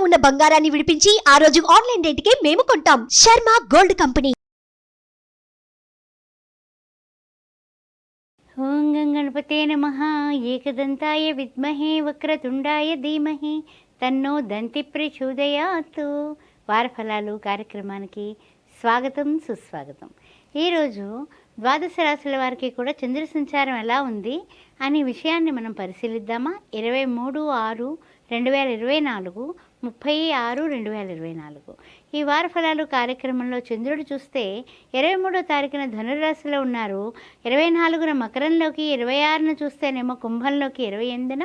ఉన్న బంగారాన్ని విడిపించి ఆ రోజు ఆన్లైన్ రేటుకే మేము కొంటాం. Sharma gold company. ఓం గం గణపతే నమః. ఏకదంతాయ విద్మహే వక్రతుండాయ ధీమహి తన్నో దంతి ప్రచోదయాత్. వారఫలాలు కార్యక్రమానికి స్వాగతం, సుస్వాగతం. ఈరోజు ద్వాదశ రాశుల వారికి కూడా చంద్ర సంచారం ఎలా ఉంది అనే విషయాన్ని మనం పరిశీలిద్దామా. 23/6/2024, 30/6/2024 ఈ వారఫలాలు కార్యక్రమంలో చంద్రుడు చూస్తే 23వ తారీఖున ధనురాశిలో ఉన్నారు, 24న మకరంలోకి, 26న చూస్తేనేమో కుంభంలోకి, 28న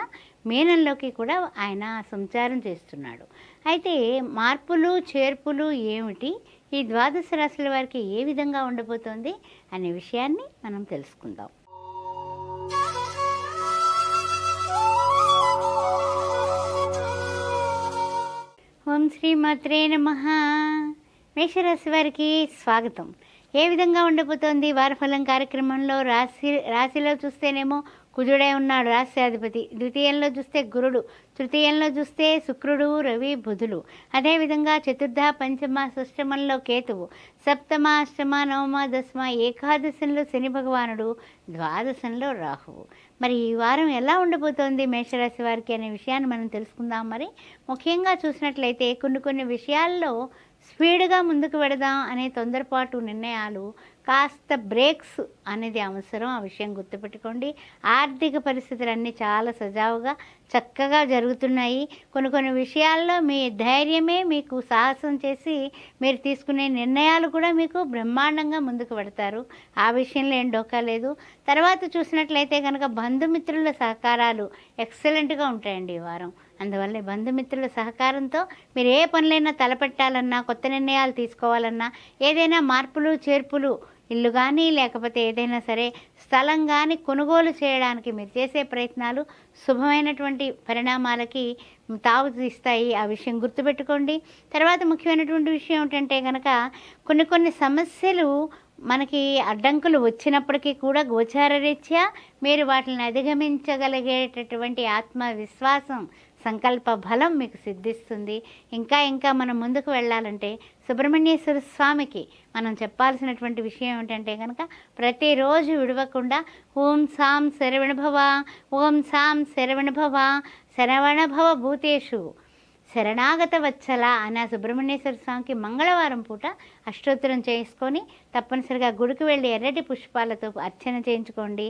మీనంలోకి కూడా ఆయన సంచారం చేస్తున్నాడు. అయితే మార్పులు చేర్పులు ఏమిటి, ఈ ద్వాదశ రాశుల వారికి ఏ విధంగా ఉండబోతోంది అనే విషయాన్ని మనం తెలుసుకుందాం. ఓం శ్రీ మాత్రే నమః. మేషరాశి వారికి స్వాగతం. ఏ విధంగా ఉండబోతోంది వారఫలం కార్యక్రమంలో? రాశిలో చూస్తేనేమో కుజుడే ఉన్నాడు, రాశ్యాధిపతి. ద్వితీయంలో చూస్తే గురుడు, తృతీయంలో చూస్తే శుక్రుడు, రవి, బుధులు. అదేవిధంగా చతుర్థ, పంచమ, షష్టమంలో కేతువు, సప్తమ, అష్టమ, నవమ, దశమ, ఏకాదశంలో శని భగవానుడు, ద్వాదశంలో రాహువు. మరి ఈ వారం ఎలా ఉండబోతోంది మేషరాశి వారికి అనే విషయాన్ని మనం తెలుసుకుందాం. మరి ముఖ్యంగా చూసినట్లయితే కొన్ని విషయాల్లో స్పీడ్గా ముందుకు వెడదాం అనే తొందరపాటు నిర్ణయాలు, కాస్త బ్రేక్స్ అనేది అవసరం. ఆ విషయం గుర్తుపెట్టుకోండి. ఆర్థిక పరిస్థితులన్నీ చాలా సజావుగా చక్కగా జరుగుతున్నాయి. కొన్ని విషయాల్లో మీ ధైర్యమే మీకు సాహసం చేసి మీరు తీసుకునే నిర్ణయాలు కూడా మీకు బ్రహ్మాండంగా ముందుకు పెడతారు. ఆ విషయంలో ఏం డోకా లేదు. తర్వాత చూసినట్లయితే కనుక బంధుమిత్రుల సహకారాలు ఎక్సలెంట్గా ఉంటాయండి ఈ వారం. అందువల్ల బంధుమిత్రుల సహకారంతో మీరు ఏ పనులైనా తలపెట్టాలన్నా, కొత్త నిర్ణయాలు తీసుకోవాలన్నా, ఏదైనా మార్పులు చేర్పులు, ఇల్లు కానీ లేకపోతే ఏదైనా సరే స్థలం కానీ కొనుగోలు చేయడానికి మీరు చేసే ప్రయత్నాలు శుభమైనటువంటి పరిణామాలకి తావు తీస్తాయి. ఆ విషయం గుర్తుపెట్టుకోండి. తర్వాత ముఖ్యమైనటువంటి విషయం ఏమిటంటే కనుక కొన్ని సమస్యలు మనకి అడ్డంకులు వచ్చినప్పటికీ కూడా గోచారరీత్యా మీరు వాటిని అధిగమించగలిగేటటువంటి ఆత్మవిశ్వాసం, సంకల్ప బలం మీకు సిద్ధిస్తుంది. ఇంకా మనం ముందుకు వెళ్ళాలంటే సుబ్రహ్మణ్యేశ్వర స్వామికి మనం చెప్పాల్సినటువంటి విషయం ఏమిటంటే కనుక ప్రతిరోజు విడవకుండా ఓం సాం శరవణభవ, ఓం సాం శరవణభవ, శరవణభవ భూతేషు శరణాగత వచ్చల అనే సుబ్రహ్మణ్యేశ్వర స్వామికి మంగళవారం పూట అష్టోత్తరం చేసుకొని తప్పనిసరిగా గుడికి వెళ్ళి ఎర్రటి పుష్పాలతో అర్చన చేయించుకోండి.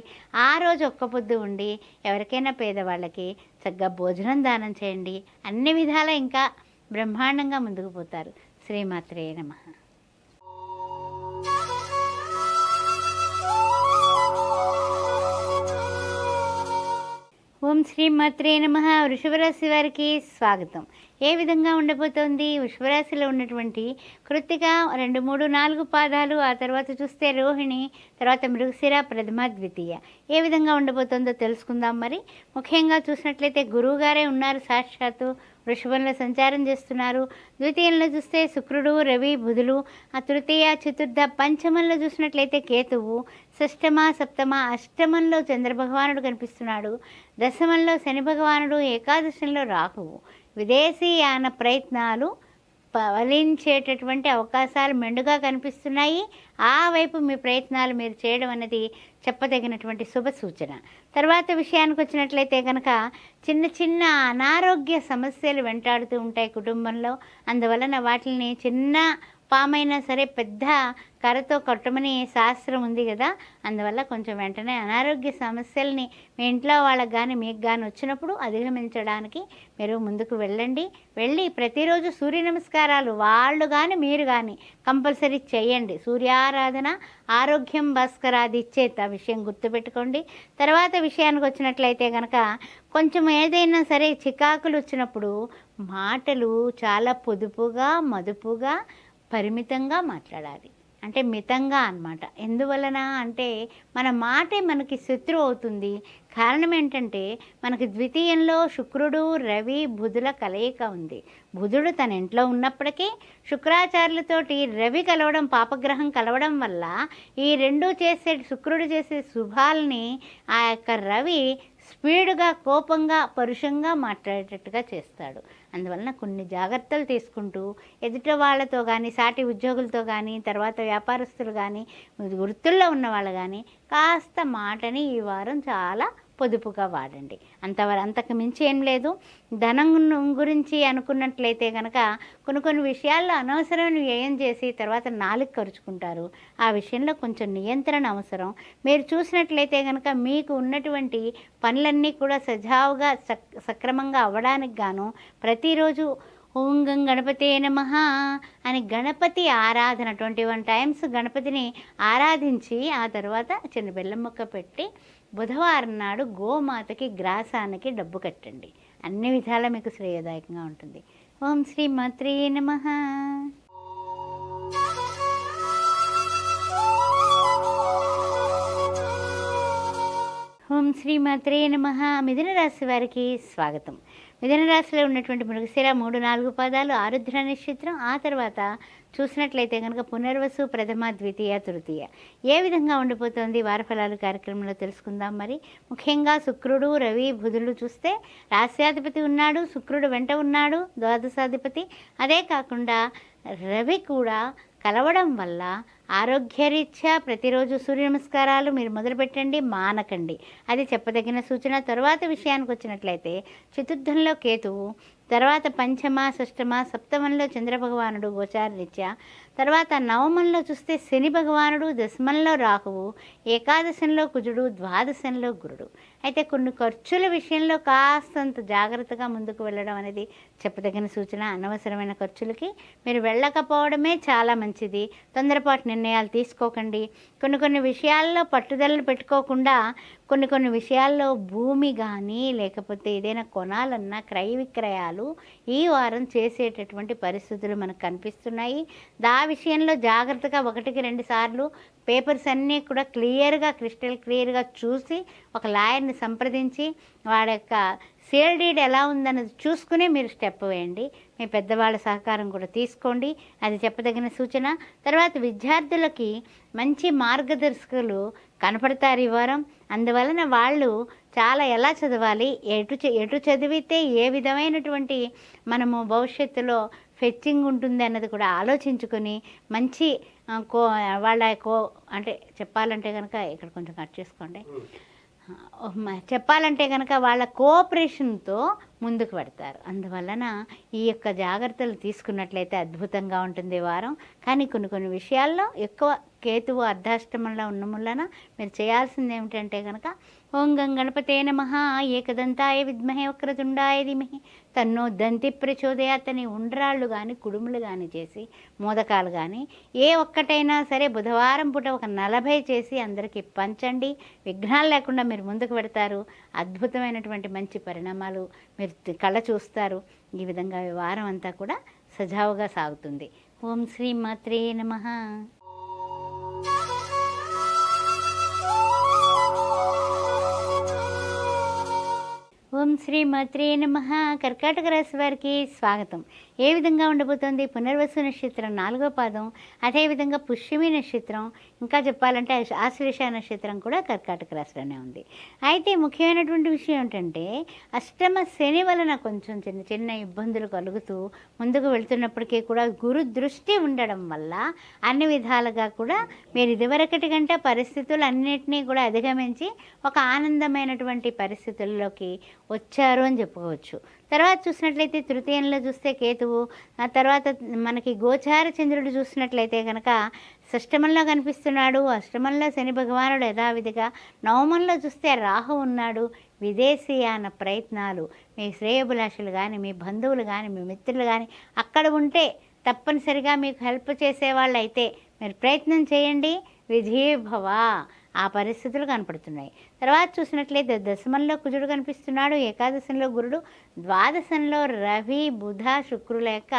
ఆ రోజు ఒక్క పొద్దు ఉండి ఎవరికైనా పేదవాళ్ళకి చక్కగా భోజనం దానం చేయండి. అన్ని విధాలా ఇంకా బ్రహ్మాండంగా ముందుకు పోతారు. శ్రీమాత్రే నమః. ఓం శ్రీమాత్రే నమః. వృషభరాశి వారికి స్వాగతం. ఏ విధంగా ఉండబోతోంది? వృషభరాశిలో ఉన్నటువంటి కృత్తిక 2, 3, 4 పాదాలు, ఆ తర్వాత చూస్తే రోహిణి, తర్వాత మృగశిర, ప్రథమ, ద్వితీయ ఏ విధంగా ఉండబోతోందో తెలుసుకుందాం. మరి ముఖ్యంగా చూసినట్లయితే గురువు గారే ఉన్నారు, సాక్షాత్తు వృషభంలో సంచారం చేస్తున్నారు. ద్వితీయంలో చూస్తే శుక్రుడు, రవి, బుధులు. ఆ తృతీయ, చతుర్థ, పంచమంలో చూసినట్లయితే కేతువు, షష్టమ, సప్తమ, అష్టమంలో చంద్రభగవానుడు కనిపిస్తున్నాడు, దశమంలో శని భగవానుడు, ఏకాదశంలో రాహువు. విదేశీయాన ప్రయత్నాలు ఫలించేటటువంటి అవకాశాలు మెండుగా కనిపిస్తున్నాయి. ఆ వైపు మీ ప్రయత్నాలు మీరు చేయడం అనేది చెప్పదగినటువంటి శుభ సూచన. తర్వాత విషయానికి వచ్చినట్లయితే కనుక చిన్న అనారోగ్య సమస్యలు వెంటాడుతూ ఉంటాయి కుటుంబంలో. అందువలన వాటిని చిన్న పామైనా సరే పెద్ద కర్రతో కొట్టమని శాస్త్రం ఉంది కదా. అందువల్ల కొంచెం వెంటనే అనారోగ్య సమస్యల్ని మీ ఇంట్లో వాళ్ళకి కానీ మీకు కానీ వచ్చినప్పుడు అధిగమించడానికి మీరు ముందుకు వెళ్ళి ప్రతిరోజు సూర్య నమస్కారాలు వాళ్ళు కానీ మీరు కానీ కంపల్సరీ చేయండి. సూర్యారాధన ఆరోగ్యం భాస్కరాది ఇచ్చేత విషయం గుర్తుపెట్టుకోండి. తర్వాత విషయానికి వచ్చినట్లయితే కనుక కొంచెం ఏదైనా సరే చికాకులు వచ్చినప్పుడు మాటలు చాలా పొదుపుగా, మదుపుగా, పరిమితంగా మాట్లాడాలి. అంటే మితంగా అన్నమాట. ఎందువలన అంటే మన మాటే మనకి శత్రువు అవుతుంది. కారణం ఏంటంటే మనకి ద్వితీయంలో శుక్రుడు, రవి, బుధుల కలయిక ఉంది. బుధుడు తన ఇంట్లో ఉన్నప్పటికీ శుక్రాచార్యులతోటి రవి కలవడం, పాపగ్రహం కలవడం వల్ల ఈ రెండు శుక్రుడు చేసే శుభాలని ఆ యొక్క రవి స్పీడ్గా, కోపంగా, పరుషంగా మాట్లాడేటట్టుగా చేస్తాడు. అందువలన కొన్ని జాగ్రత్తలు తీసుకుంటూ ఎదుట వాళ్ళతో కానీ, సాటి ఉద్యోగులతో కానీ, తర్వాత వ్యాపారస్తులు కానీ, వృత్తుల్లో ఉన్న వాళ్ళు కానీ కాస్త మాటని ఈ వారం చాలా పొదుపుగా వాడండి. అంతకు మించి ఏం లేదు. ధనం గురించి అనుకున్నట్లయితే కనుక కొన్ని విషయాల్లో అనవసరమైన వ్యయం చేసి తర్వాత నాలుగు ఖర్చుకుంటారు. ఆ విషయంలో కొంచెం నియంత్రణ అవసరం. మీరు చూసినట్లయితే కనుక మీకు ఉన్నటువంటి పనులన్నీ కూడా సజావుగా సక్రమంగా అవ్వడానికి గాను ప్రతిరోజు ఓం గం గణపతే నమః అని గణపతి ఆరాధన 21 టైమ్స్ గణపతిని ఆరాధించి ఆ తర్వాత చిన్న బెల్లం ముక్క పెట్టి బుధవారం నాడు గోమాతకి గ్రాసానికి డబ్బు కట్టండి. అన్ని విధాలా మీకు శ్రేయదాయకంగా ఉంటుంది. ఓం శ్రీ మాత్రే నమః. ఓం శ్రీ మాత్రే నమః. మిథున రాశి వారికి స్వాగతం. మిథున రాశిలో ఉన్నటువంటి మృగశిర 3, 4 పాదాలు, ఆరుద్ర నక్షత్రం, ఆ తర్వాత చూసినట్లయితే కనుక పునర్వసు, ప్రథమ, ద్వితీయ, తృతీయ ఏ విధంగా ఉండిపోతుంది వారఫలాలు కార్యక్రమంలో తెలుసుకుందాం. మరి ముఖ్యంగా శుక్రుడు, రవి, బుధులు చూస్తే రాశ్యాధిపతి ఉన్నాడు, శుక్రుడు వెంట ఉన్నాడు ద్వాదశాధిపతి. అదే కాకుండా రవి కూడా కలవడం వల్ల ఆరోగ్యరీత్యా ప్రతిరోజు సూర్య నమస్కారాలు మీరు మొదలుపెట్టండి, మానకండి. అది చెప్పదగిన సూచన. తరువాత విషయానికి వచ్చినట్లయితే చతుర్థంలో కేతువు, తర్వాత పంచమ, షష్టమ, సప్తమంలో చంద్రభగవానుడు గోచారరీత్యా, తర్వాత నవమంలో చూస్తే శని భగవానుడు, దశమంలో రాహువు, ఏకాదశంలో కుజుడు, ద్వాదశంలో గురుడు. అయితే కొన్ని ఖర్చుల విషయంలో కాస్తంత జాగ్రత్తగా ముందుకు వెళ్ళడం అనేది చెప్పదగిన సూచన. అనవసరమైన ఖర్చులకి మీరు వెళ్ళకపోవడమే చాలా మంచిది. తొందరపాటు నిర్ణయాలు తీసుకోకండి. కొన్ని విషయాల్లో పట్టుదలను పెట్టుకోకుండా కొన్ని విషయాల్లో భూమి కానీ లేకపోతే ఏదైనా కొనాలన్నా క్రయ విక్రయాలు ఈ వారం చేసేటటువంటి పరిస్థితులు మనకు కనిపిస్తున్నాయి. ఆ విషయంలో జాగ్రత్తగా 1-2 సార్లు పేపర్స్ అన్నీ కూడా క్రిస్టల్ క్లియర్గా చూసి ఒక లాయర్ని సంప్రదించి వాడి యొక్క సేల్ డీడ్ ఎలా ఉందన్నది చూసుకుని మీరు స్టెప్ వేయండి. మీ పెద్దవాళ్ళ సహకారం కూడా తీసుకోండి. అది చెప్పదగిన సూచన. తర్వాత విద్యార్థులకి మంచి మార్గదర్శకులు కనపడతారు ఈ వారం. అందువలన వాళ్ళు చాలా ఎలా చదవాలి, ఎటు చదివితే ఏ విధమైనటువంటి మనము భవిష్యత్తులో ఫెచ్చింగ్ ఉంటుంది అన్నది కూడా ఆలోచించుకొని మంచి అంటే చెప్పాలంటే కనుక ఇక్కడ కొంచెం కట్ చేసుకోండి. చెప్పాలంటే కనుక వాళ్ళ కోఆపరేషన్తో ముందుకు పెడతారు. అందువలన ఈ యొక్క జాగ్రత్తలు తీసుకున్నట్లయితే అద్భుతంగా ఉంటుంది వారం. కానీ కొన్ని విషయాల్లో ఎక్కువ కేతువు అర్ధాష్టమంలో ఉన్న వలన మీరు చేయాల్సింది ఏమిటంటే కనుక ఓం గం గణపతే నమః, ఏకదంతాయ విద్మహే వక్రతుండాయ ధీమహి తన్నో దంతి ప్రచోదయాత్ అని ఉండ్రాళ్ళు కానీ కుడుములు కానీ చేసి మోదకాలు కానీ ఏ ఒక్కటైనా సరే బుధవారం పూట ఒక 40 చేసి అందరికీ పంచండి. విఘ్నాలు లేకుండా మీరు ముందుకు పెడతారు. అద్భుతమైనటువంటి మంచి పరిణామాలు మీరు కళ్ళ చూస్తారు. ఈ విధంగా ఈ వారం అంతా కూడా సజావుగా సాగుతుంది. ఓం శ్రీ మాత్రే నమః. ఓం శ్రీ మాత్రే నమః. కర్కాటక రాశి వారికి స్వాగతం. ఏ విధంగా ఉండబోతోంది? పునర్వసు నక్షత్రం 4వ పాదం, అదేవిధంగా పుష్యమి నక్షత్రం, ఇంకా చెప్పాలంటే ఆశ్లేష నక్షత్రం కూడా కర్కాటక రాశిలోనే ఉంది. అయితే ముఖ్యమైనటువంటి విషయం ఏంటంటే అష్టమ శని వలన కొంచెం చిన్న ఇబ్బందులు కలుగుతూ ముందుకు వెళ్తున్నప్పటికీ కూడా గురు దృష్టి ఉండడం వల్ల అన్ని విధాలుగా కూడా మీరు ఇదివరకటి కంటే పరిస్థితులు అన్నిటినీ కూడా అధిగమించి ఒక ఆనందమైనటువంటి పరిస్థితుల్లోకి వచ్చారు అని చెప్పుకోవచ్చు. తర్వాత చూసినట్లయితే తృతీయంలో చూస్తే కేతువు, ఆ తర్వాత మనకి గోచార చంద్రుడు చూసినట్లయితే కనుక షష్టమంలో కనిపిస్తున్నాడు, అష్టమంలో శని భగవానుడు యథావిధిగా, నవమంలో చూస్తే రాహు ఉన్నాడు. విదేశీయాన ప్రయత్నాలు, మీ శ్రేయోభిలాషులు కానీ మీ బంధువులు కానీ మీ మిత్రులు కానీ అక్కడ ఉంటే తప్పనిసరిగా మీకు హెల్ప్ చేసేవాళ్ళు అయితే మీరు ప్రయత్నం చేయండి. విధీభవ ఆ పరిస్థితులు కనపడుతున్నాయి. తర్వాత చూసినట్లయితే దశమంలో కుజుడు కనిపిస్తున్నాడు, ఏకాదశంలో గురుడు, ద్వాదశంలో రవి, బుధ, శుక్రుల యొక్క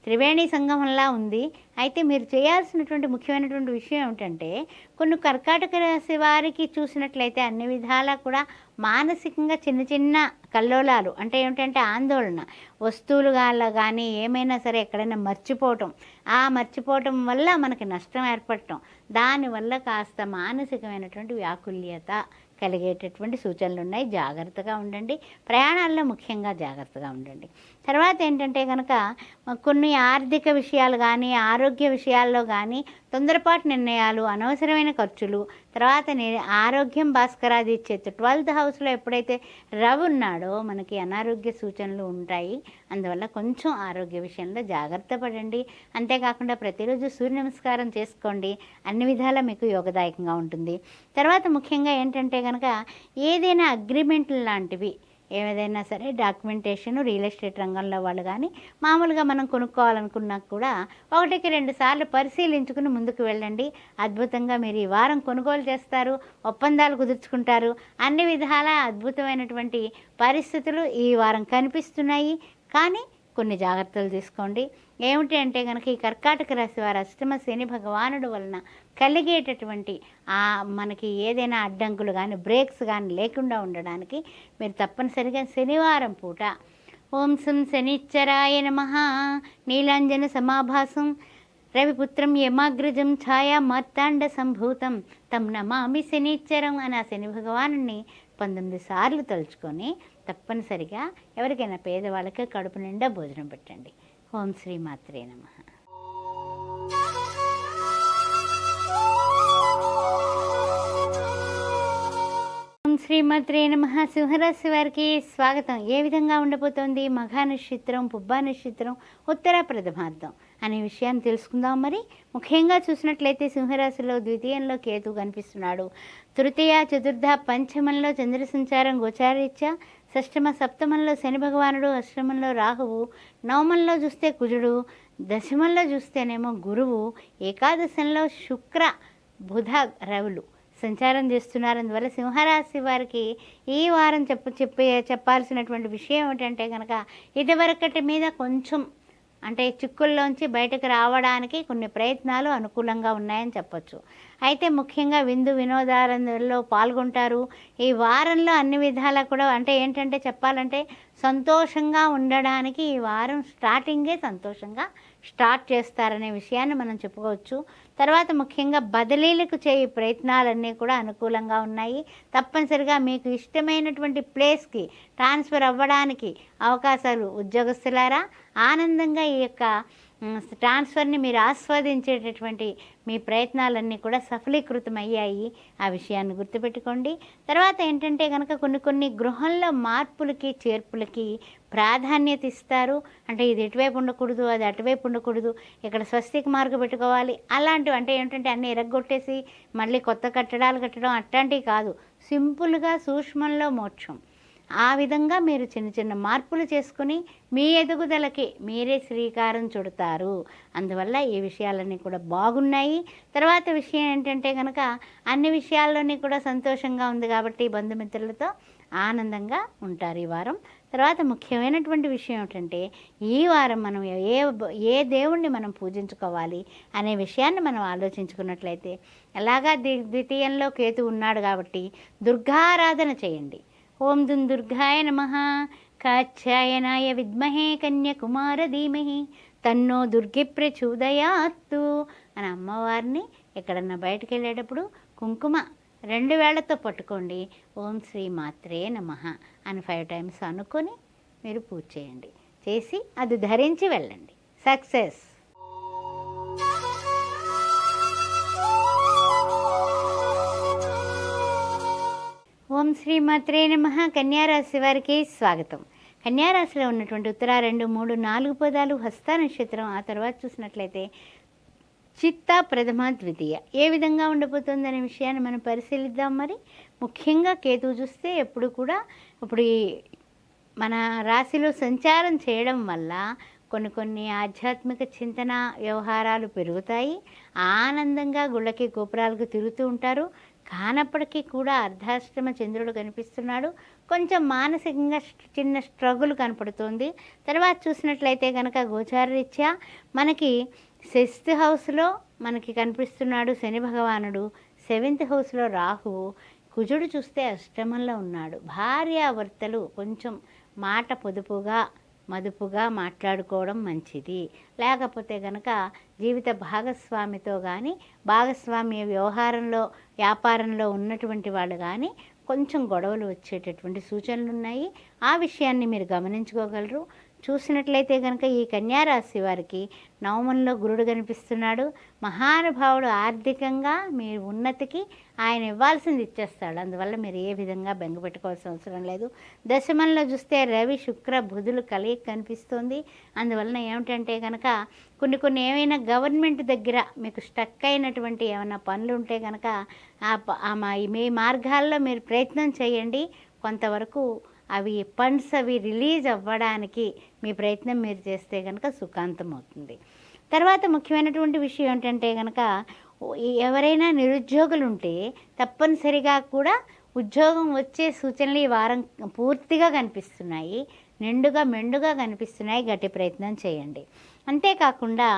త్రివేణి సంగమంలా ఉంది. అయితే మీరు చేయాల్సినటువంటి ముఖ్యమైనటువంటి విషయం ఏమిటంటే కొన్ని కర్కాటక రాశి వారికి చూసినట్లయితే అన్ని విధాలా కూడా మానసికంగా చిన్న కల్లోలాలు అంటే ఏమిటంటే ఆందోళన, వస్తువులు కానీ ఏమైనా సరే ఎక్కడైనా మర్చిపోవటం, ఆ మర్చిపోవటం వల్ల మనకి నష్టం ఏర్పడటం, దానివల్ల కాస్త మానసికమైనటువంటి వ్యాకుల్యత కలిగేటటువంటి సూచనలు ఉన్నాయి. జాగ్రత్తగా ఉండండి. ప్రయాణాల్లో ముఖ్యంగా జాగ్రత్తగా ఉండండి. తర్వాత ఏంటంటే కనుక కొన్ని ఆర్థిక విషయాలు కానీ ఆరోగ్య విషయాల్లో కానీ తొందరపాటు నిర్ణయాలు, అనవసరమైన ఖర్చులు, తర్వాత ఆరోగ్యం భాస్కరాది ఇచ్చేది 12th హౌస్లో ఎప్పుడైతే రవి ఉన్నాడో మనకి అనారోగ్య సూచనలు ఉంటాయి. అందువల్ల కొంచెం ఆరోగ్య విషయంలో జాగ్రత్త పడండి. అంతేకాకుండా ప్రతిరోజు సూర్య నమస్కారం చేసుకోండి. అన్ని విధాలా మీకు యోగదాయకంగా ఉంటుంది. తర్వాత ముఖ్యంగా ఏంటంటే కనుక ఏదైనా అగ్రిమెంట్లు లాంటివి ఏదైనా సరే డాక్యుమెంటేషన్ రియల్ ఎస్టేట్ రంగంలో వాళ్ళు కానీ మామూలుగా మనం కొనుక్కోవాలనుకున్నా కూడా 1కి 2 సార్లు పరిశీలించుకుని ముందుకు వెళ్ళండి. అద్భుతంగా మీరు ఈ వారం కొనుగోలు చేస్తారు, ఒప్పందాలు కుదుర్చుకుంటారు. అన్ని విధాల అద్భుతమైనటువంటి పరిస్థితులు ఈ వారం కనిపిస్తున్నాయి. కానీ కొన్ని జాగ్రత్తలు తీసుకోండి. ఏమిటి అంటే కనుక ఈ కర్కాటక రాశి వారు అష్టమ శని భగవానుడు వలన కలిగేటటువంటి మనకి ఏదైనా అడ్డంకులు కానీ బ్రేక్స్ కానీ లేకుండా ఉండడానికి మీరు తప్పనిసరిగా శనివారం పూట ఓం సం శనిచ్చరాయ నమః నీలాంజన సమాభాసం రవిపుత్రం యమాగ్రజం ఛాయా మార్తాండ సంభూతం తం నమామి శనిచ్చరం అని ఆ శని భగవాను 19 సార్లు తలుచుకొని తప్పనిసరిగా ఎవరికైనా పేదవాళ్ళకి కడుపు నిండా భోజనం పెట్టండి. ఓం శ్రీ మాత్రే నమః. శ్రీమాత్రే నమః. సింహరాశి వారికి స్వాగతం. ఏ విధంగా ఉండబోతోంది మఘా నక్షత్రం, పుబ్బా నక్షత్రం, ఉత్తర ప్రథమార్థం అనే విషయాన్ని తెలుసుకుందాం. మరి ముఖ్యంగా చూసినట్లయితే సింహరాశిలో ద్వితీయంలో కేతు కనిపిస్తున్నాడు. తృతీయ, చతుర్థ, పంచమంలో చంద్ర సంచారం గోచారీత్యా, షష్టమ సప్తమంలో శని భగవానుడు, అష్టమంలో రాహువు, నవమంలో చూస్తే కుజుడు, దశమంలో చూస్తేనేమో గురువు, ఏకాదశంలో శుక్ర, బుధ, రవులు సంచారం చేస్తున్నారు. అందువల్ల సింహరాశి వారికి ఈ వారం చెప్పాల్సినటువంటి విషయం ఏమిటంటే కనుక ఇదివరకటి మీద కొంచెం అంటే చిక్కుల్లోంచి బయటకు రావడానికి కొన్ని ప్రయత్నాలు అనుకూలంగా ఉన్నాయని చెప్పొచ్చు. అయితే ముఖ్యంగా విందు వినోదాలలో పాల్గొంటారు. ఈ వారంలో అన్ని విధాలా కూడా అంటే ఏంటంటే చెప్పాలంటే సంతోషంగా ఉండడానికి ఈ వారం స్టార్టింగే సంతోషంగా స్టార్ట్ చేస్తారనే విషయాన్ని మనం చెప్పుకోవచ్చు. తర్వాత ముఖ్యంగా బదిలీలకు చేయ ప్రయత్నాలన్నీ కూడా అనుకూలంగా ఉన్నాయి. తప్పనిసరిగా మీకు ఇష్టమైనటువంటి ప్లేస్కి ట్రాన్స్ఫర్ అవ్వడానికి అవకాశాలు ఉద్యోగస్తులారా ఆనందంగా ఈ యొక్క ట్రాన్స్ఫర్ని మీరు ఆస్వాదించేటటువంటి మీ ప్రయత్నాలన్నీ కూడా సఫలీకృతం అయ్యాయి. ఆ విషయాన్ని గుర్తుపెట్టుకోండి. తర్వాత ఏంటంటే కనుక కొన్ని గృహంలో మార్పులకి చేర్పులకి ప్రాధాన్యత ఇస్తారు. అంటే ఇది ఇటువైపు ఉండకూడదు, అది అటువైపు ఉండకూడదు, ఇక్కడ స్వస్తికి మార్కు పెట్టుకోవాలి అలాంటివి. అంటే ఏంటంటే అన్నీ ఎరగొట్టేసి మళ్ళీ కొత్త కట్టడాలు కట్టడం అట్లాంటివి కాదు. సింపుల్గా సూక్ష్మంలో మోక్షం. ఆ విధంగా మీరు చిన్న మార్పులు చేసుకుని మీ ఎదుగుదలకి మీరే శ్రీకారం చుడతారు. అందువల్ల ఈ విషయాలన్నీ కూడా బాగున్నాయి. తర్వాత విషయం ఏంటంటే కనుక అన్ని విషయాల్లోని కూడా సంతోషంగా ఉంది కాబట్టి బంధుమిత్రులతో ఆనందంగా ఉంటారు ఈ వారం. తర్వాత ముఖ్యమైనటువంటి విషయం ఏమిటంటే ఈ వారం మనం ఏ దేవుణ్ణి మనం పూజించుకోవాలి అనే విషయాన్ని మనం ఆలోచించుకున్నట్లయితే ఎలాగా ద్వితీయంలో కేతు ఉన్నాడు కాబట్టి దుర్గారాధన చేయండి. ఓం దుర్గాయ నమః కాత్యాయనాయ విద్మహే కన్యాకుమార ధీమహి తన్నో దుర్గి ప్రచోదయాత్తు అని అమ్మవారిని ఎక్కడన్నా బయటకు వెళ్ళేటప్పుడు కుంకుమ 2 వేళ్లతో పట్టుకోండి. ఓం శ్రీ మాత్రే నమః అని 5 times అనుకొని మీరు పూజ చేయండి. చేసి అది ధరించి వెళ్ళండి. సక్సెస్. ఓం శ్రీ మాత్రే నమః. కన్యారాశి వారికి స్వాగతం. కన్యారాశిలో ఉన్నటువంటి ఉత్తర 2, 3, 4 పదాలు హస్త నక్షత్రం. ఆ తర్వాత చూసినట్లయితే చిత్త, ప్రథమ, ద్వితీయ ఏ విధంగా ఉండబోతుందనే విషయాన్ని మనం పరిశీలిద్దాం. మరి ముఖ్యంగా కేతువు చూస్తే ఇప్పుడు మన రాశిలో సంచారం చేయడం వల్ల కొన్ని ఆధ్యాత్మిక చింతన వ్యవహారాలు పెరుగుతాయి. ఆనందంగా గుళ్ళకి గోపురాలకు తిరుగుతూ ఉంటారు. కానప్పటికీ కూడా అర్ధాష్టమ చంద్రుడు కనిపిస్తున్నాడు. కొంచెం మానసికంగా చిన్న స్ట్రగుల్ కనపడుతుంది. తర్వాత చూసినట్లయితే కనుక గోచారరీత్యా మనకి 6th హౌస్లో మనకి కనిపిస్తున్నాడు శని భగవానుడు, 7th హౌస్లో రాహువు, కుజుడు చూస్తే అష్టమంలో ఉన్నాడు. భార్యాభర్తలు కొంచెం మాట మదుపుగా మాట్లాడుకోవడం మంచిది. లేకపోతే కనుక జీవిత భాగస్వామితో కానీ భాగస్వామ్య వ్యవహారంలో వ్యాపారంలో ఉన్నటువంటి వాళ్ళు కానీ కొంచెం గొడవలు వచ్చేటటువంటి సూచనలు ఉన్నాయి. ఆ విషయాన్ని మీరు గమనించుకోగలరు. చూసినట్లయితే కనుక ఈ కన్యారాశి వారికి నవమంలో గురుడు కనిపిస్తున్నాడు. మహానుభావుడు ఆర్థికంగా మీ ఉన్నతికి ఆయన ఇవ్వాల్సింది ఇచ్చేస్తాడు. అందువల్ల మీరు ఏ విధంగా బెంగ పెట్టుకోవాల్సిన అవసరం లేదు. దశమంలో చూస్తే రవి శుక్ర బుధులు కలయిక కనిపిస్తుంది. అందువలన ఏమిటంటే కనుక కొన్ని ఏమైనా గవర్నమెంట్ దగ్గర మీకు స్టక్ అయినటువంటి ఏమైనా పనులు ఉంటే కనుక మీ మార్గాల్లో మీరు ప్రయత్నం చేయండి. కొంతవరకు అవి ఫండ్స్ అవి రిలీజ్ అవ్వడానికి మీ ప్రయత్నం మీరు చేస్తే కనుక సుఖాంతం అవుతుంది. తర్వాత ముఖ్యమైనటువంటి విషయం ఏంటంటే కనుక ఎవరైనా నిరుద్యోగులు ఉంటే తప్పనిసరిగా కూడా ఉద్యోగం వచ్చే సూచనలు ఈ వారం పూర్తిగా కనిపిస్తున్నాయి. మెండుగా కనిపిస్తున్నాయి. గట్టి ప్రయత్నం చేయండి. అంతేకాకుండా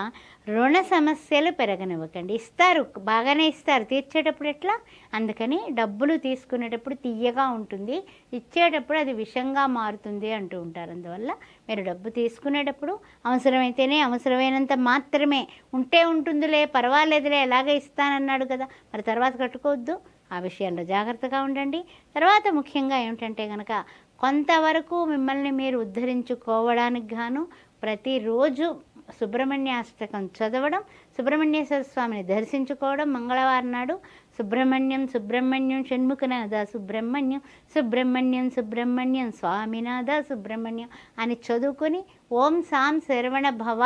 రుణ సమస్యలు పెరగనివ్వకండి. ఇస్తారు, బాగానే ఇస్తారు, తీర్చేటప్పుడు ఎట్లా? అందుకని డబ్బులు తీసుకునేటప్పుడు తీయగా ఉంటుంది, ఇచ్చేటప్పుడు అది విషంగా మారుతుంది అంటూ ఉంటారు. అందువల్ల మీరు డబ్బు తీసుకునేటప్పుడు అవసరమైతేనే అవసరమైనంత మాత్రమే, ఉంటే ఉంటుందిలే పర్వాలేదులే ఎలాగే ఇస్తానన్నాడు కదా మరి తర్వాత కట్టుకోవద్దు. ఆ విషయాల్లో జాగ్రత్తగా ఉండండి. తర్వాత ముఖ్యంగా ఏమిటంటే కనుక కొంతవరకు మిమ్మల్ని మీరు ఉద్ధరించుకోవడానికి గాను ప్రతిరోజు సుబ్రహ్మణ్యాష్టకం చదవడం, సుబ్రహ్మణ్యేశ్వర స్వామిని దర్శించుకోవడం, మంగళవారం నాడు సుబ్రహ్మణ్యం షణ్ముఖనాథ సుబ్రహ్మణ్యం స్వామినాథ సుబ్రహ్మణ్యం అని చదువుకొని ఓం సాం శరవణ భవ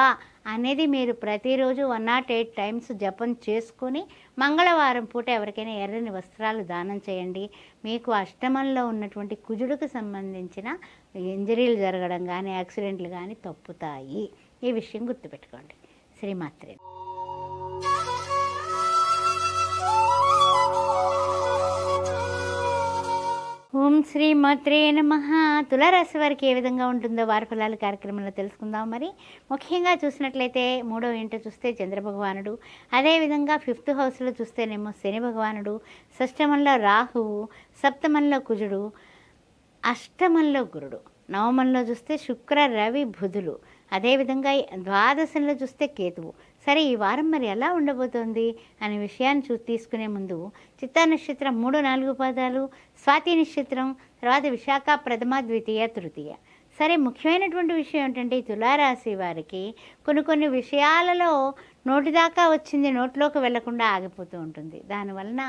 అనేది మీరు ప్రతిరోజు 108 టైమ్స్ జపం చేసుకొని మంగళవారం పూట ఎవరికైనా ఎర్రని వస్త్రాలు దానం చేయండి. మీకు అష్టమంలో ఉన్నటువంటి కుజుడికి సంబంధించిన ఇంజరీలు జరగడం కానీ యాక్సిడెంట్లు కానీ తప్పుతాయి. ఈ విషయం గుర్తుపెట్టుకోండి. శ్రీమాత్రే. ఓం శ్రీమాత్రే నమః. తులారాశి వారికి ఏ విధంగా ఉంటుందో వారి ఫలాలు కార్యక్రమంలో తెలుసుకుందాం. మరి ముఖ్యంగా చూసినట్లయితే 3వ ఇంట చూస్తే చంద్రభగవానుడు, అదేవిధంగా 5th హౌస్లో చూస్తేనేమో శని భగవానుడు, షష్టమంలో రాహువు, సప్తమంలో కుజుడు, అష్టమంలో గురుడు, నవమంలో చూస్తే శుక్ర రవి బుధులు, అదేవిధంగా ద్వాదశంలో చూస్తే కేతువు. సరే, ఈ వారం మరి ఎలా ఉండబోతోంది అనే విషయాన్ని తీసుకునే ముందు చిత్తా నక్షత్రం 3, 4 పాదాలు, స్వాతి నక్షత్రం, తర్వాత విశాఖ ప్రథమ ద్వితీయ తృతీయ. సరే, ముఖ్యమైనటువంటి విషయం ఏంటంటే ఈ తులారాశి వారికి కొన్ని విషయాలలో నోటిదాకా వచ్చింది నోట్లోకి వెళ్లకుండా ఆగిపోతూ ఉంటుంది. దానివలన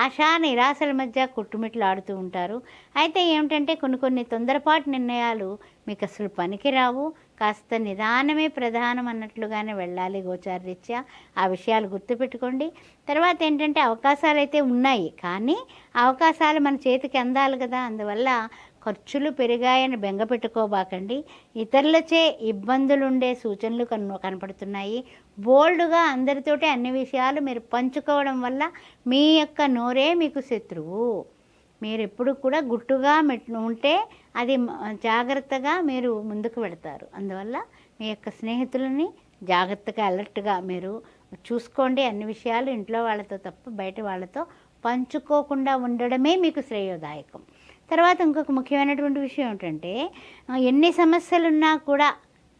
ఆశా నిరాశల మధ్య కొట్టుమిట్లాడుతూ ఉంటారు. అయితే ఏమిటంటే కొన్ని తొందరపాటు నిర్ణయాలు మీకు అసలు పనికిరావు. కాస్త నిదానమే ప్రధానం అన్నట్లుగానే వెళ్ళాలి గోచారరీత్యా. ఆ విషయాలు గుర్తుపెట్టుకోండి. తర్వాత ఏంటంటే అవకాశాలు అయితే ఉన్నాయి, కానీ అవకాశాలు మన చేతికి అందాలి కదా. అందువల్ల ఖర్చులు పెరిగాయని బెంగ పెట్టుకోబాకండి. ఇతరులచే ఇబ్బందులుండే సూచనలు కనపడుతున్నాయి. బోల్డ్గా అందరితోటి అన్ని విషయాలు మీరు పంచుకోవడం వల్ల మీ యొక్క నోరే మీకు శత్రువు. మీరు ఎప్పుడు కూడా గుట్టుగా ఉంటే అది జాగ్రత్తగా మీరు ముందుకు వెళతారు. అందువల్ల మీ యొక్క స్నేహితులని జాగ్రత్తగా అలర్ట్గా మీరు చూసుకోండి. అన్ని విషయాలు ఇంట్లో వాళ్ళతో తప్ప బయట వాళ్ళతో పంచుకోకుండా ఉండడమే మీకు శ్రేయోదాయకం. తర్వాత ఇంకొక ముఖ్యమైనటువంటి విషయం ఏంటంటే ఎన్ని సమస్యలున్నా కూడా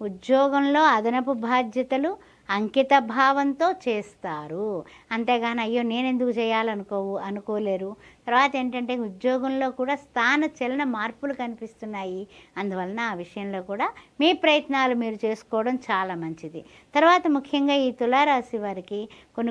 ఉద్యోగంలో అదనపు బాధ్యతలు అంకిత భావంతో చేస్తారు. అంతేగాని అయ్యో నేనెందుకు అనుకోలేరు. తర్వాత ఏంటంటే ఉద్యోగంలో కూడా స్థాన చలన మార్పులు కనిపిస్తున్నాయి. అందువలన ఆ విషయంలో కూడా మీ ప్రయత్నాలు మీరు చేసుకోవడం చాలా మంచిది. తర్వాత ముఖ్యంగా ఈ తులారాశి వారికి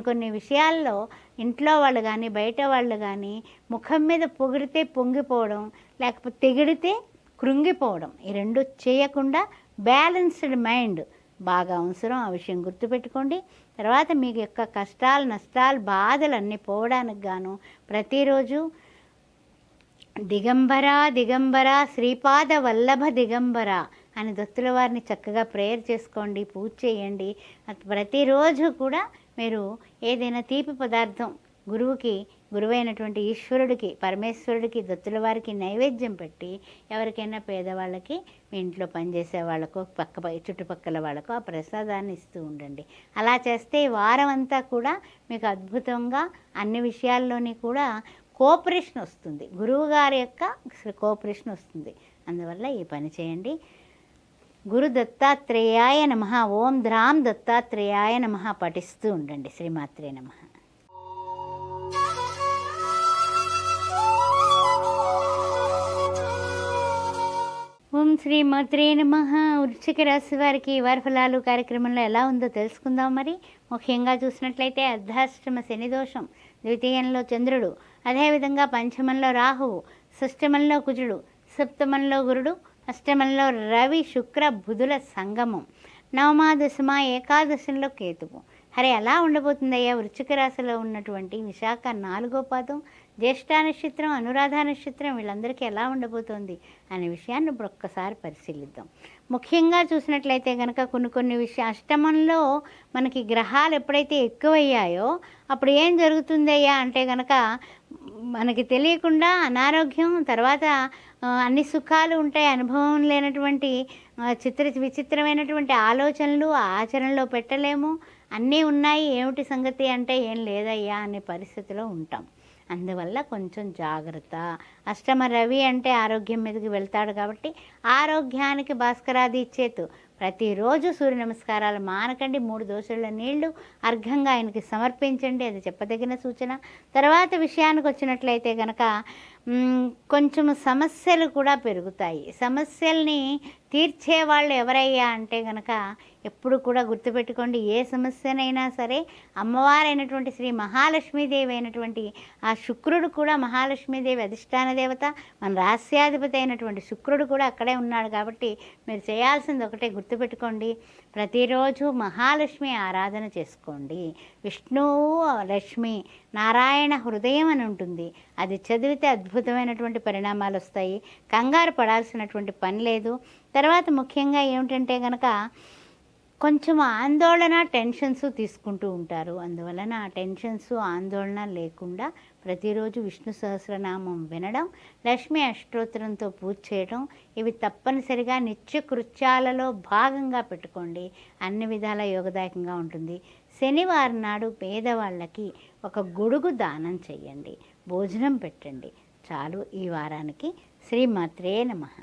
కొన్ని విషయాల్లో ఇంట్లో వాళ్ళు కానీ బయట వాళ్ళు కానీ ముఖం మీద పొగిడితే పొంగిపోవడం, లేకపోతే తెగిడితే కృంగిపోవడం, ఈ రెండు చేయకుండా బ్యాలెన్స్డ్ మైండ్ బాగా అవసరం. ఆ విషయం గుర్తుపెట్టుకోండి. తర్వాత మీ యొక్క కష్టాలు నష్టాలు బాధలు అన్నీ పోవడానికి గాను ప్రతిరోజు దిగంబర శ్రీపాద వల్లభ దిగంబర అని దత్తుల వారిని చక్కగా ప్రేయర్ చేసుకోండి, పూజ చేయండి. ప్రతిరోజు కూడా మీరు ఏదైనా తీపి పదార్థం గురువైనటువంటి ఈశ్వరుడికి పరమేశ్వరుడికి దత్తుల వారికి నైవేద్యం పెట్టి ఎవరికైనా పేదవాళ్ళకి మీ ఇంట్లో పనిచేసే వాళ్ళకు చుట్టుపక్కల వాళ్ళకు ఆ ప్రసాదాన్ని ఇస్తూ ఉండండి. అలా చేస్తే వారం అంతా కూడా మీకు అద్భుతంగా అన్ని విషయాల్లోని కూడా కోఆపరేషన్ వస్తుంది, గురువు గారి యొక్క కోఆపరేషన్ వస్తుంది. అందువల్ల ఈ పని చేయండి. గురు దత్తాత్రేయాయ నమః, ఓం ధ్రాం దత్తాత్రేయాయ నమః పఠిస్తూ ఉండండి. శ్రీమాత్రే నమః. ఓం శ్రీ మాత్రే నమః. వృశ్చిక రాశి వారికి వారి ఫలాలు కార్యక్రమంలో ఎలా ఉందో తెలుసుకుందాం. మరి ముఖ్యంగా చూసినట్లయితే అర్ధాష్టమ శని దోషం, ద్వితీయంలో చంద్రుడు, అదేవిధంగా పంచమంలో రాహువు, షష్టమంలో కుజుడు, సప్తమంలో గురుడు, అష్టమంలో రవి శుక్ర బుధుల సంగమం, నవమ దశమ ఏకాదశంలో కేతువు. హరే ఎలా ఉండబోతుందయ్యా వృశ్చిక రాశిలో ఉన్నటువంటి విశాఖ 4వ పాదం, జ్యేష్ఠ నక్షత్రం, అనురాధ నక్షత్రం వీళ్ళందరికీ ఎలా ఉండబోతోంది అనే విషయాన్ని ఇప్పుడు ఒక్కసారి పరిశీలిద్దాం. ముఖ్యంగా చూసినట్లయితే కనుక కొన్ని అష్టమంలో మనకి గ్రహాలు ఎప్పుడైతే ఎక్కువయ్యాయో అప్పుడు ఏం జరుగుతుందయ్యా అంటే కనుక మనకి తెలియకుండా అనారోగ్యం, తర్వాత అన్ని సుఖాలు ఉంటాయి, అనుభవం లేనటువంటి విచిత్రమైనటువంటి ఆలోచనలు ఆచరణలో పెట్టలేము, అన్నీ ఉన్నాయి, ఏమిటి సంగతి అంటే ఏం లేదయ్యా అనే పరిస్థితిలో ఉంటాం. అందువల్ల కొంచెం జాగ్రత్త. అష్టమ రవి అంటే ఆరోగ్యం మీదకి వెళ్తాడు కాబట్టి ఆరోగ్యానికి భాస్కరాది ఇచ్చేతు. ప్రతిరోజు సూర్య నమస్కారాలు మానకండి, 3 దోశల నీళ్లు అర్ఘంగా ఆయనకి సమర్పించండి, అది చెప్పదగిన సూచన. తర్వాత విషయానికి వచ్చినట్లయితే కనుక కొంచెం సమస్యలు కూడా పెరుగుతాయి. సమస్యల్ని తీర్చేవాళ్ళు ఎవరయ్యా అంటే కనుక ఎప్పుడు కూడా గుర్తుపెట్టుకోండి, ఏ సమస్యనైనా సరే అమ్మవారైనటువంటి శ్రీ మహాలక్ష్మీదేవి అయినటువంటి ఆ శుక్రుడు కూడా, మహాలక్ష్మీదేవి అధిష్టాన దేవత, మన రాస్యాధిపతి అయినటువంటి శుక్రుడు కూడా అక్కడే ఉన్నాడు. కాబట్టి మీరు చేయాల్సింది ఒకటే గుర్తుపెట్టుకోండి, ప్రతిరోజు మహాలక్ష్మి ఆరాధన చేసుకోండి. విష్ణువు లక్ష్మి నారాయణ హృదయం అని ఉంటుంది, అది చదివితే అద్భుతమైనటువంటి పరిణామాలు వస్తాయి. కంగారు పడాల్సినటువంటి పని లేదు. తర్వాత ముఖ్యంగా ఏమిటంటే కనుక కొంచెం ఆందోళన టెన్షన్స్ తీసుకుంటూ ఉంటారు. అందువలన ఆ టెన్షన్స్ ఆందోళన లేకుండా ప్రతిరోజు విష్ణు సహస్రనామం వినడం, లక్ష్మీ అష్టోత్తరంతో పూజ చేయడం, ఇవి తప్పనిసరిగా నిత్య కృత్యాలలో భాగంగా పెట్టుకోండి. అన్ని విధాల యోగదాయకంగా ఉంటుంది. శనివారం నాడు పేదవాళ్ళకి ఒక గొడుగు దానం చేయండి, భోజనం పెట్టండి, చాలు ఈ వారానికి. శ్రీమాత్రే నమః.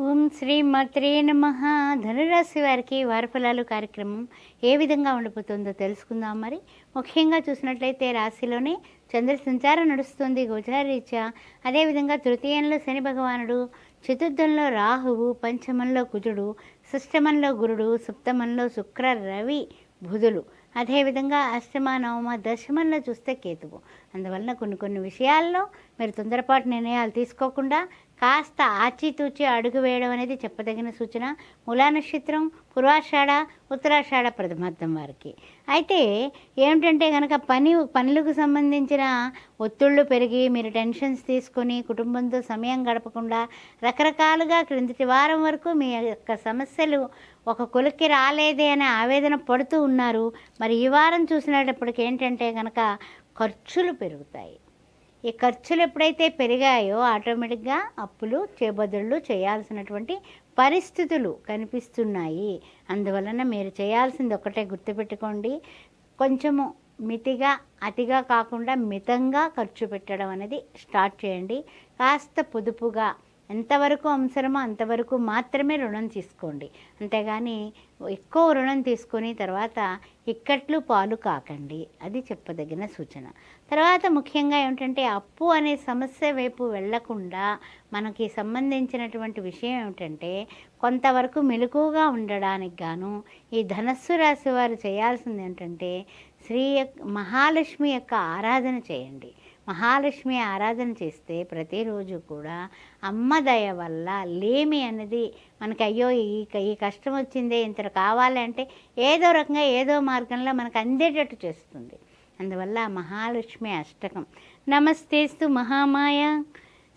ఓం శ్రీ మాత్రే నమః. ధనురాశి వారికి వారి ఫలాలు కార్యక్రమం ఏ విధంగా ఉండిపోతుందో తెలుసుకుందాం. మరి ముఖ్యంగా చూసినట్లయితే రాశిలోనే చంద్ర సంచారం నడుస్తుంది గోచారరీత్యా. అదేవిధంగా తృతీయంలో శని భగవానుడు, చతుర్థంలో రాహువు, పంచమంలో కుజుడు, షష్టమంలో గురుడు, సప్తమంలో శుక్ర రవి బుధులు, అదేవిధంగా అష్టమ నవమ దశమంలో చూస్తే కేతువు. అందువలన కొన్ని విషయాల్లో మీరు తొందరపాటు నిర్ణయాలు తీసుకోకుండా కాస్త ఆచితూచి అడుగు వేయడం అనేది చెప్పదగిన సూచన. మూలా నక్షత్రం, పూర్వాషాఢ, ఉత్తరాషాఢ ప్రథమార్థం వారికి. అయితే ఏమిటంటే కనుక పనులకు సంబంధించిన ఒత్తిళ్ళు పెరిగి మీరు టెన్షన్స్ తీసుకొని కుటుంబంతో సమయం గడపకుండా రకరకాలుగా క్రిందటి వారం వరకు మీ యొక్క సమస్యలు ఒక కొలిక్కి రాలేదే అనే ఆవేదన పడుతూ ఉన్నారు. మరి ఈ వారం చూసినప్పటికి ఏంటంటే కనుక ఖర్చులు పెరుగుతాయి. ఈ ఖర్చులు ఎప్పుడైతే పెరిగాయో ఆటోమేటిక్గా అప్పులు చేబదుళ్ళు చేయాల్సినటువంటి పరిస్థితులు కనిపిస్తున్నాయి. అందువలన మీరు చేయాల్సింది ఒకటే గుర్తుపెట్టుకోండి, కొంచెము మితిగా అతిగా కాకుండా మితంగా ఖర్చు పెట్టడం అనేది స్టార్ట్ చేయండి. కాస్త పొదుపుగా ఎంతవరకు అవసరమో అంతవరకు మాత్రమే రుణం తీసుకోండి, అంతేగాని ఎక్కువ రుణం తీసుకొని తర్వాత ఇక్కట్లు పాలు కాకండి, అది చెప్పదగిన సూచన. తర్వాత ముఖ్యంగా ఏమిటంటే అప్పు అనే సమస్య వైపు వెళ్లకుండా మనకి సంబంధించినటువంటి విషయం ఏమిటంటే కొంతవరకు మెలకువగా ఉండడానికి గాను ఈ ధనస్సు రాశి వారు చేయాల్సింది ఏంటంటే మహాలక్ష్మి యొక్క ఆరాధన చేయండి. మహాలక్ష్మి ఆరాధన చేస్తే ప్రతిరోజు కూడా అమ్మ దయ వల్ల లేమి అనేది మనకి అయ్యో ఈ కష్టం వచ్చిందే ఇంత కావాలంటే ఏదో రకంగా ఏదో మార్గంలో మనకు అందేటట్టు చేస్తుంది. అందువల్ల మహాలక్ష్మి అష్టకం నమస్తేస్తు మహామాయ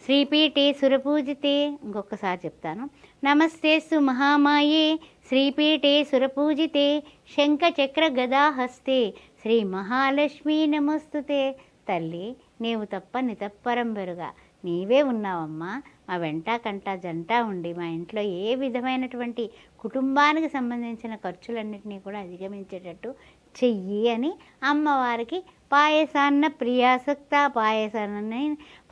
శ్రీపీఠే సురపూజితే, ఇంకొకసారి చెప్తాను, నమస్తేస్తు మహామాయే శ్రీపీఠే సురపూజితే శంఖచక్ర గదాహస్తే శ్రీ మహాలక్ష్మీ నమస్తుతే. తల్లి నీవు తప్ప నితప్పరం బెరుగా నీవే ఉన్నావమ్మా, మా వెంట కంట జంట ఉండి మా ఇంట్లో ఏ విధమైనటువంటి కుటుంబానికి సంబంధించిన ఖర్చులన్నింటినీ కూడా అధిగమించేటట్టు చెయ్యి అని అమ్మవారికి పాయసాన్న ప్రియాసక్త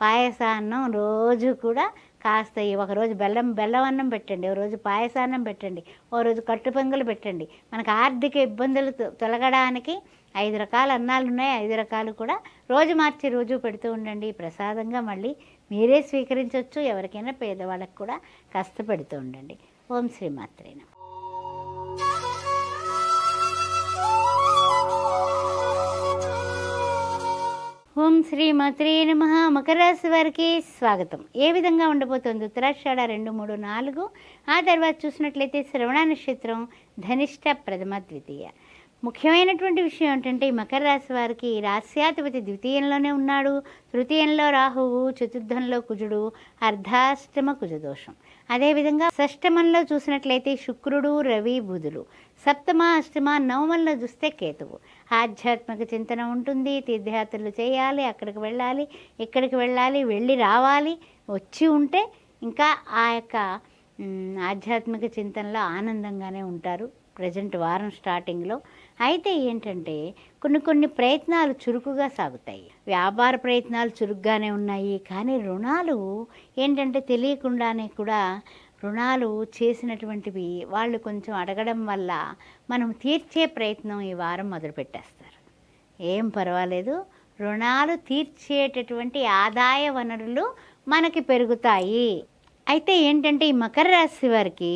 పాయసాన్నం రోజు కూడా కాస్త ఒకరోజు బెల్లం అన్నం పెట్టండి, ఓ రోజు పాయసాన్నం పెట్టండి, ఓ రోజు కట్టు పొంగలు పెట్టండి. మనకు ఆర్థిక ఇబ్బందులు తొలగడానికి 5 రకాల అన్నాలు ఉన్నాయి, 5 రకాలు కూడా రోజు మార్చి రోజు పెడుతూ ఉండండి. ప్రసాదంగా మళ్ళీ మీరే స్వీకరించవచ్చు. ఎవరికైనా పేదవాళ్ళకి కూడా కాస్త పెడుతూ ఉండండి. ఓం శ్రీ మాత్రే నమః. ఓం శ్రీ మాత్రే నమః. మకర రాశి వారికి స్వాగతం. ఏ విధంగా ఉండబోతోంది? ఉత్తరాషాఢ 2, 3, 4, ఆ తర్వాత చూసినట్లయితే శ్రవణ నక్షత్రం, ధనిష్ట ప్రథమ ద్వితీయ. ముఖ్యమైనటువంటి విషయం ఏంటంటే ఈ మకర రాశి వారికి రాస్యాధిపతి ద్వితీయంలోనే ఉన్నాడు, తృతీయంలో రాహువు, చతుర్థంలో కుజుడు, అర్ధాష్టమ కుజదోషం. అదేవిధంగా షష్టమంలో చూసినట్లయితే శుక్రుడు, రవి, బుధులు, సప్తమ, అష్టమ, నవమంలో చూస్తే కేతువు. ఆధ్యాత్మిక చింతన ఉంటుంది, తీర్థయాత్రలు చేయాలి, అక్కడికి వెళ్ళాలి, ఇక్కడికి వెళ్ళాలి, వెళ్ళి రావాలి, వచ్చి ఉంటే ఇంకా ఆ యొక్క ఆధ్యాత్మిక చింతనలో ఆనందంగానే ఉంటారు ప్రజెంట్ వారం స్టార్టింగ్లో. అయితే ఏంటంటే కొన్ని ప్రయత్నాలు చురుకుగా సాగుతాయి. వ్యాపార ప్రయత్నాలు చురుగ్గానే ఉన్నాయి, కానీ రుణాలు ఏంటంటే తెలియకుండానే కూడా రుణాలు చేసినటువంటివి వాళ్ళు కొంచెం అడగడం వల్ల మనం తీర్చే ప్రయత్నం ఈ వారం మొదలుపెట్టేస్తారు. ఏం పర్వాలేదు, రుణాలు తీర్చేటటువంటి ఆదాయ వనరులు మనకి పెరుగుతాయి. అయితే ఏంటంటే ఈ మకర రాశి వారికి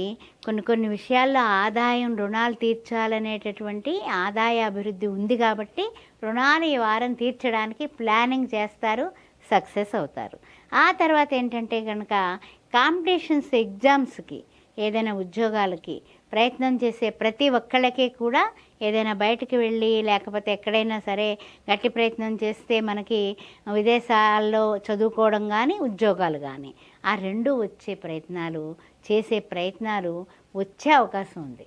కొన్ని విషయాల్లో ఆదాయం, రుణాలు తీర్చాలనేటటువంటి ఆదాయ అభివృద్ధి ఉంది కాబట్టి రుణాలు ఈ వారం తీర్చడానికి ప్లానింగ్ చేస్తారు, సక్సెస్ అవుతారు. ఆ తర్వాత ఏంటంటే కనుక కాంపిటీషన్స్, ఎగ్జామ్స్కి, ఏదైనా ఉద్యోగాలకి ప్రయత్నం చేసే ప్రతి ఒక్కళ్ళకి కూడా ఏదైనా బయటికి వెళ్ళి లేకపోతే ఎక్కడైనా సరే గట్టి ప్రయత్నం చేస్తే మనకి విదేశాల్లో చదువుకోవడం కానీ ఉద్యోగాలు కానీ ఆ రెండు చేసే ప్రయత్నాలు వచ్చే అవకాశం ఉంది.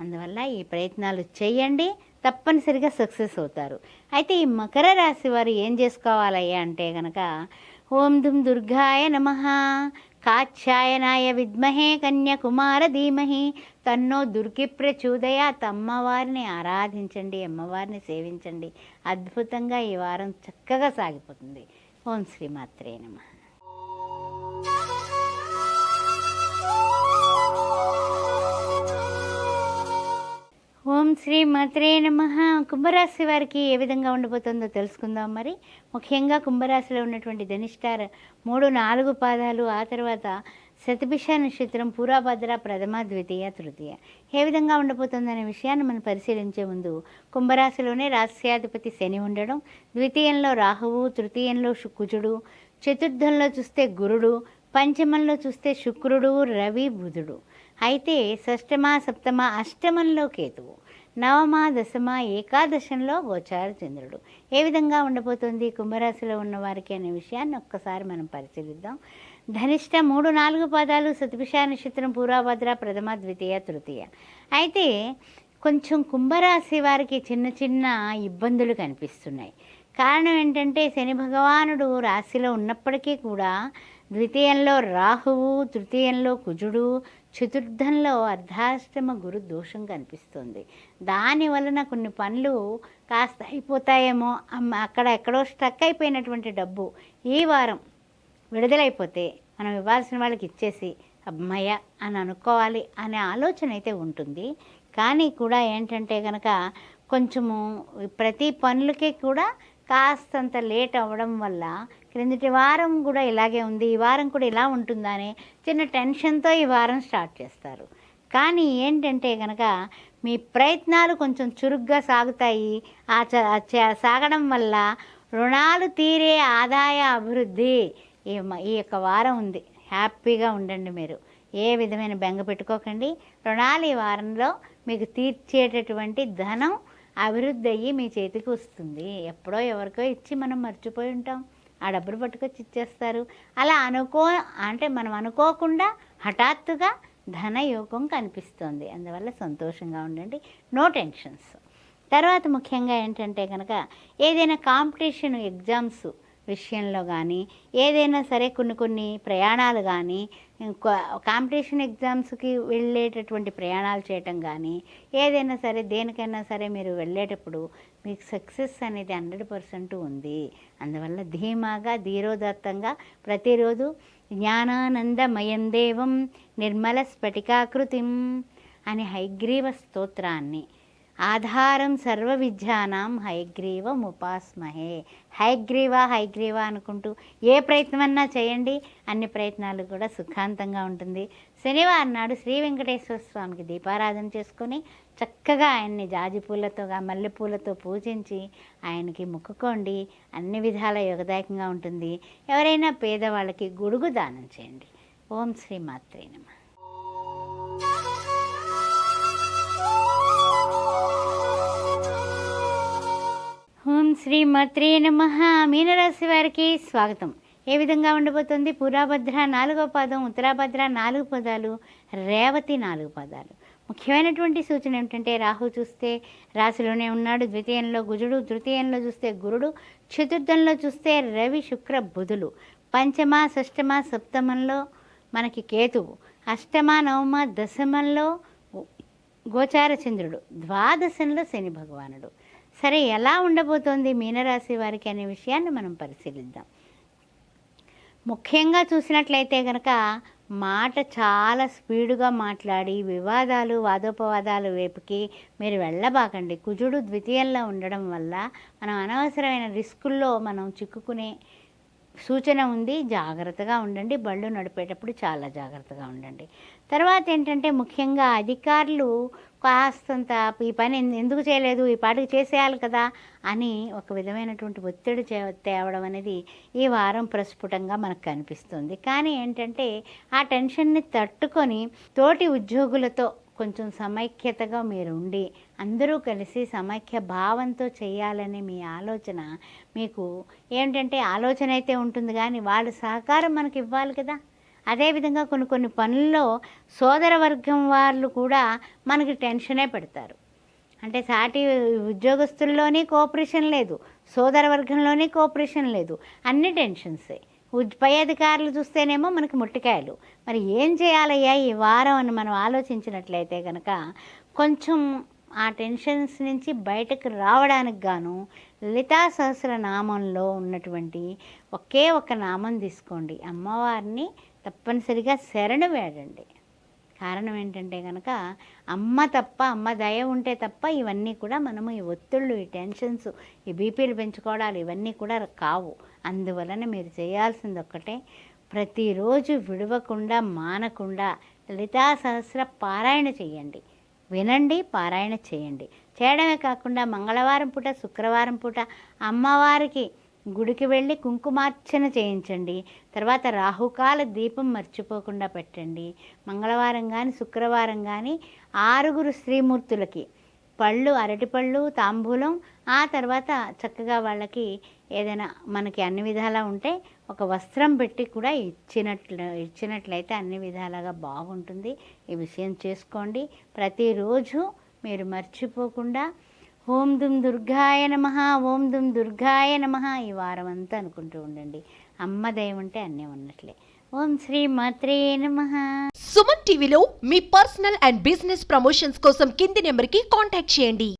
అందువల్ల ఈ ప్రయత్నాలు చేయండి, తప్పనిసరిగా సక్సెస్ అవుతారు. అయితే ఈ మకర రాశి వారు ఏం చేసుకోవాలయ్యా అంటే కనుక ఓం దుమ్ దుర్గాయ నమః, కాచ్యాయనాయ విద్మహే, కన్యాకుమార ధీమహి, తన్నో దుర్గి ప్రచోదయాత్. అమ్మవారిని ఆరాధించండి, అమ్మవారిని సేవించండి. అద్భుతంగా ఈ వారం చక్కగా సాగిపోతుంది. ఓం శ్రీ మాత్రే నమః. ఓం శ్రీ మాత్రే నమః. కుంభరాశి వారికి ఏ విధంగా ఉండబోతుందో తెలుసుకుందాం. మరి ముఖ్యంగా కుంభరాశిలో ఉన్నటువంటి ధనిష్ట 3, 4 పాదాలు, ఆ తర్వాత శతభిష నక్షత్రం, పూర్వభద్ర, ప్రథమ, ద్వితీయ, తృతీయ ఏ విధంగా ఉండబోతుందనే విషయాన్ని మనం పరిశీలించే ముందు కుంభరాశిలోనే రాస్యాధిపతి శని ఉండడం, ద్వితీయంలో రాహువు, తృతీయంలో కుజుడు, చతుర్థంలో చూస్తే గురుడు, పంచమంలో చూస్తే శుక్రుడు, రవి, బుధుడు. అయితే షష్టమ, సప్తమ, అష్టమంలో కేతువు, నవమ, దశమ, ఏకాదశంలో గోచార చంద్రుడు. ఏ విధంగా ఉండబోతుంది కుంభరాశిలో ఉన్న వారికి అనే విషయాన్ని ఒక్కసారి మనం పరిశీలిద్దాం. ధనిష్ట 3, 4 పాదాలు, శతభిష నక్షత్రం, పూర్వభద్ర, ప్రథమ, ద్వితీయ, తృతీయ. అయితే కొంచెం కుంభరాశి వారికి చిన్న ఇబ్బందులు కనిపిస్తున్నాయి. కారణం ఏంటంటే శని భగవానుడు రాశిలో ఉన్నప్పటికీ కూడా ద్వితీయంలో రాహువు, తృతీయంలో కుజుడు, చతుర్థంలో అర్ధాష్టమ గురు దోషం కనిపిస్తుంది. దాని వలన కొన్ని పనులు కాస్త అయిపోతాయేమో, అక్కడ ఎక్కడో స్టక్ అయిపోయినటువంటి డబ్బు ఈ వారం విడుదలైపోతే మనం ఇవ్వాల్సిన వాళ్ళకి ఇచ్చేసి అమ్మయ్య అని అనుకోవాలి అనే ఆలోచన అయితే ఉంటుంది. కానీ కూడా ఏంటంటే కనుక కొంచెము ప్రతి పనులకి కూడా కాస్తంత లేట్ అవ్వడం వల్ల క్రిందటి వారం కూడా ఇలాగే ఉంది, ఈ వారం కూడా ఇలా ఉంటుందనే చిన్న టెన్షన్తో ఈ వారం స్టార్ట్ చేస్తారు. కానీ ఏంటంటే కనుక మీ ప్రయత్నాలు కొంచెం చురుగ్గా సాగుతాయి. సాగడం వల్ల రుణాలు తీరే ఆదాయ అభివృద్ధి ఈ యొక్క వారం ఉంది. హ్యాపీగా ఉండండి. మీరు ఏ విధమైన బెంగ పెట్టుకోకండి. రుణాలు ఈ వారంలో మీకు తీర్చేటటువంటి ధనం అభివృద్ధి అయ్యి మీ చేతికి వస్తుంది. ఎప్పుడో ఎవరికో ఇచ్చి మనం మర్చిపోయి ఉంటాం, ఆ డబ్బులు పట్టుకొచ్చి ఇచ్చేస్తారు. అలా మనం అనుకోకుండా హఠాత్తుగా ధనయోగం కనిపిస్తుంది. అందువల్ల సంతోషంగా ఉండండి, నో టెన్షన్స్. తర్వాత ముఖ్యంగా ఏంటంటే కనుక ఏదైనా కాంపిటీషన్ ఎగ్జామ్స్ విషయంలో కానీ, ఏదైనా సరే కొన్ని ప్రయాణాలు కానీ, కాంపిటీషన్ ఎగ్జామ్స్కి వెళ్ళేటటువంటి ప్రయాణాలు చేయటం కానీ, ఏదైనా సరే దేనికైనా సరే మీరు వెళ్ళేటప్పుడు మీకు సక్సెస్ అనేది 100% ఉంది. అందువల్ల ధీమాగా, ధీరోదత్తంగా ప్రతిరోజు జ్ఞానానందమయం దేవం నిర్మల స్ఫటికాకృతిం అనే హైగ్రీవ స్తోత్రాన్ని ఆధారం సర్వ విద్యానాం హయగ్రీవం ఉపాస్మహే. హయగ్రీవ అనుకుంటూ ఏ ప్రయత్నమన్నా చేయండి, అన్ని ప్రయత్నాలు కూడా సుఖాంతంగా ఉంటుంది. శనివారం నాడు శ్రీ వెంకటేశ్వర స్వామికి దీపారాధన చేసుకొని చక్కగా ఆయన్ని జాజి పూలతో మల్లెపూలతో పూజించి ఆయనకి మొక్కుకోండి. అన్ని విధాల యోగదాయకంగా ఉంటుంది. ఎవరైనా పేదవాళ్ళకి గొడుగు దానం చేయండి. ఓం శ్రీ మాత్రే నమః. ఓం శ్రీ మాత్రే నమః. మీనరాశి వారికి స్వాగతం. ఏ విధంగా ఉండబోతుంది? పూర్వభద్ర 4వ పాదం, ఉత్తరాభద్ర 4 పదాలు, రేవతి 4 పదాలు. ముఖ్యమైనటువంటి సూచన ఏమిటంటే, రాహు చూస్తే రాశిలోనే ఉన్నాడు, ద్వితీయంలో కుజుడు, తృతీయంలో చూస్తే గురుడు, చతుర్థంలో చూస్తే రవి శుక్ర బుధులు, పంచమ షష్టమ సప్తమంలో మనకి కేతువు, అష్టమ నవమ దశమంలో గోచార చంద్రుడు, ద్వాదశంలో శని భగవానుడు. సరే, ఎలా ఉండబోతోంది మీనరాశి వారికి అనే విషయాన్ని మనం పరిశీలిద్దాం. ముఖ్యంగా చూసినట్లయితే కనుక మాట చాలా స్పీడుగా మాట్లాడి వివాదాలు వాదోపవాదాలు వైపుకి మీరు వెళ్ళబాకండి. కుజుడు ద్వితీయంలో ఉండడం వల్ల మనం అనవసరమైన రిస్కుల్లో మనం చిక్కుకునే సూచన ఉంది. జాగ్రత్తగా ఉండండి. బళ్ళు నడిపేటప్పుడు చాలా జాగ్రత్తగా ఉండండి. తర్వాత ఏంటంటే, ముఖ్యంగా అధికారులు కాస్తంత ఈ పని ఎందుకు చేయలేదు, ఈ పాటికి చేసేయాలి కదా అని ఒక విధమైనటువంటి ఒత్తిడి తేవడం అనేది ఈ వారం ప్రస్ఫుటంగా మనకు కనిపిస్తుంది. కానీ ఏంటంటే, ఆ టెన్షన్ని తట్టుకొని తోటి ఉద్యోగులతో కొంచెం సమైక్యతగా మీరు ఉండి అందరూ కలిసి సమైక్య భావంతో చేయాలనే మీ ఆలోచన మీకు ఏంటంటే ఆలోచన అయితే ఉంటుంది, కానీ వాళ్ళ సహకారం మనకి ఇవ్వాలి కదా. అదేవిధంగా కొన్ని పనుల్లో సోదర వర్గం వాళ్ళు కూడా మనకి టెన్షనే పెడతారు. అంటే సాటి ఉద్యోగస్తుల్లోనే కోఆపరేషన్ లేదు, సోదర వర్గంలోనే కోఆపరేషన్ లేదు, అన్ని టెన్షన్సే. పై అధికారులు చూస్తేనేమో మనకి ముట్టికాయలు. మరి ఏం చేయాలయ్యా ఈ వారం అని మనం ఆలోచించినట్లయితే కనుక కొంచెం ఆ టెన్షన్స్ నుంచి బయటకు రావడానికి గాను లలితా సహస్రనామంలో ఉన్నటువంటి ఒకే ఒక నామం తీసుకోండి. అమ్మవారిని తప్పనిసరిగా శరణు వేడండి. కారణం ఏంటంటే కనుక అమ్మ దయ ఉంటే తప్ప ఇవన్నీ కూడా మనము ఈ ఒత్తిళ్ళు, ఈ టెన్షన్స్, ఈ బీపీలు పెంచుకోవడాలు ఇవన్నీ కూడా కావు. అందువలన మీరు చేయాల్సింది ఒక్కటే, ప్రతిరోజు విడవకుండా మానకుండా లలితా సహస్ర పారాయణ చేయండి. వినండి, పారాయణ చేయండి. చేయడమే కాకుండా మంగళవారం పూట, శుక్రవారం పూట అమ్మవారికి గుడికి వెళ్ళి కుంకుమార్చన చేయించండి. తర్వాత రాహుకాల దీపం మర్చిపోకుండా పెట్టండి. మంగళవారం కానీ శుక్రవారం కానీ 6 స్త్రీమూర్తులకి పళ్ళు, అరటిపళ్ళు, తాంబూలం, ఆ తర్వాత చక్కగా వాళ్ళకి ఏదైనా మనకి అన్ని విధాలా ఉంటే ఒక వస్త్రం పెట్టి కూడా ఇచ్చినట్లయితే అన్ని విధాలుగా బాగుంటుంది. ఈ విషయం చేసుకోండి. ప్రతిరోజు మీరు మర్చిపోకుండా ఓం దుమ్ దుర్గాయ నమః, ఓం దుమ్ దుర్గాయ నమః ఈ వారం అంతా అనుకుంటూ ఉండండి. అమ్మ దయ ఉంటే అన్నీ ఉన్నట్లే. ఓం శ్రీ మాత్రే నమః. సుమన్ టీవీలో మీ పర్సనల్ అండ్ బిజినెస్ ప్రమోషన్స్ కోసం కింది నెంబర్కి కాంటాక్ట్ చేయండి.